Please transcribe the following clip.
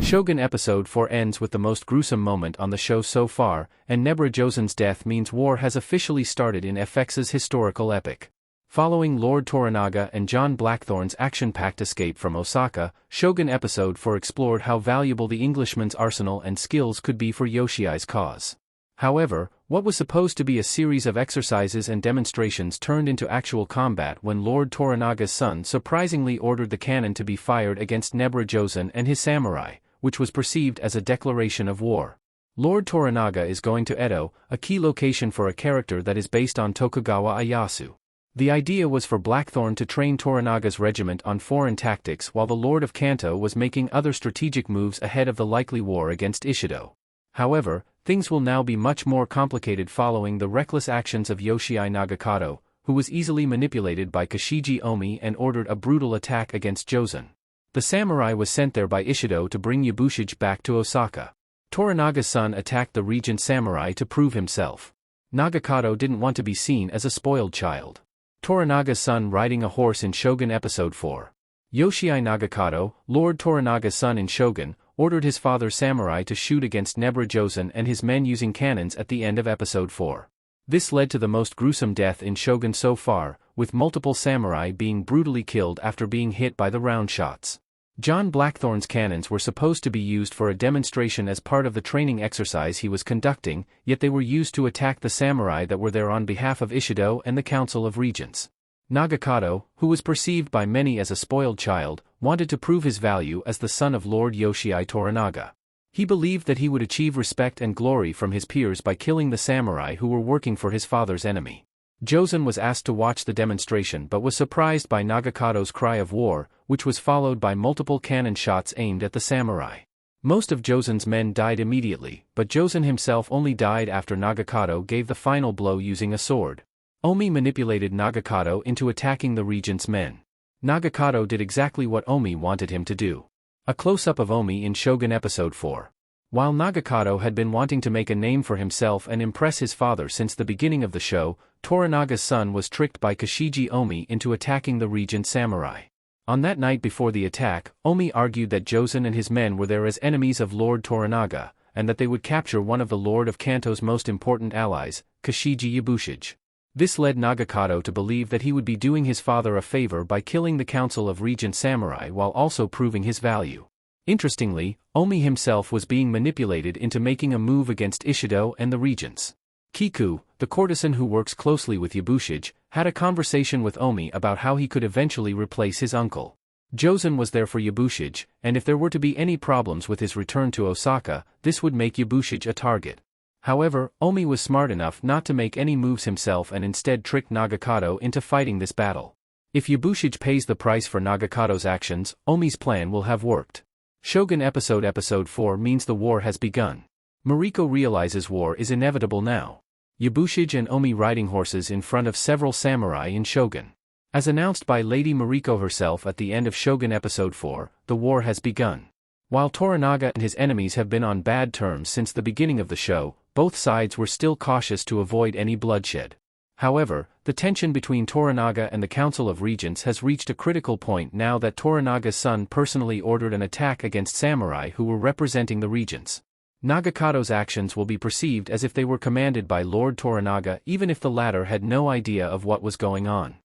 Shogun Episode 4 ends with the most gruesome moment on the show so far, and Nebra Josen's death means war has officially started in FX's historical epic. Following Lord Toranaga and John Blackthorne's action-packed escape from Osaka, Shogun Episode 4 explored how valuable the Englishman's arsenal and skills could be for Yoshiai's cause. However, what was supposed to be a series of exercises and demonstrations turned into actual combat when Lord Toranaga's son surprisingly ordered the cannon to be fired against Nebra Josen and his samurai, which was perceived as a declaration of war. Lord Toranaga is going to Edo, a key location for a character that is based on Tokugawa Ieyasu. The idea was for Blackthorne to train Toranaga's regiment on foreign tactics while the Lord of Kanto was making other strategic moves ahead of the likely war against Ishido. However, things will now be much more complicated following the reckless actions of Yoshiai Nagakado, who was easily manipulated by Kashiji Omi and ordered a brutal attack against Josen. The samurai was sent there by Ishido to bring Yabushige back to Osaka. Toranaga's son attacked the regent samurai to prove himself. Nagakado didn't want to be seen as a spoiled child. Toranaga's son riding a horse in Shogun Episode 4. Yoshiai Nagakado, Lord Toranaga's son in Shogun, ordered his father's samurai to shoot against Nebra Josen and his men using cannons at the end of Episode 4. This led to the most gruesome death in Shogun so far, with multiple samurai being brutally killed after being hit by the round shots. John Blackthorne's cannons were supposed to be used for a demonstration as part of the training exercise he was conducting, yet they were used to attack the samurai that were there on behalf of Ishido and the Council of Regents. Nagakado, who was perceived by many as a spoiled child, wanted to prove his value as the son of Lord Yoshiai Toranaga. He believed that he would achieve respect and glory from his peers by killing the samurai who were working for his father's enemy. Josen was asked to watch the demonstration but was surprised by Nagakado's cry of war, which was followed by multiple cannon shots aimed at the samurai. Most of Josen's men died immediately, but Josen himself only died after Nagakado gave the final blow using a sword. Omi manipulated Nagakado into attacking the regent's men. Nagakado did exactly what Omi wanted him to do. A close-up of Omi in Shogun Episode 4. While Nagakado had been wanting to make a name for himself and impress his father since the beginning of the show, Toranaga's son was tricked by Kashiji Omi into attacking the regent samurai. On that night before the attack, Omi argued that Josen and his men were there as enemies of Lord Toranaga, and that they would capture one of the Lord of Kanto's most important allies, Kashiji Yabushige. This led Nagakado to believe that he would be doing his father a favor by killing the Council of Regent Samurai while also proving his value. Interestingly, Omi himself was being manipulated into making a move against Ishido and the regents. Kiku, the courtesan who works closely with Yabushige, had a conversation with Omi about how he could eventually replace his uncle. Josen was there for Yabushige, and if there were to be any problems with his return to Osaka, this would make Yabushige a target. However, Omi was smart enough not to make any moves himself and instead tricked Nagakado into fighting this battle. If Yabushige pays the price for Nagakado's actions, Omi's plan will have worked. Shogun Episode 4 means the war has begun. Mariko realizes war is inevitable now. Yabushige and Omi riding horses in front of several samurai in Shogun. As announced by Lady Mariko herself at the end of Shogun Episode 4, the war has begun. While Toranaga and his enemies have been on bad terms since the beginning of the show, both sides were still cautious to avoid any bloodshed. However, the tension between Toranaga and the Council of Regents has reached a critical point now that Toranaga's son personally ordered an attack against samurai who were representing the regents. Nagakado's actions will be perceived as if they were commanded by Lord Toranaga even if the latter had no idea of what was going on.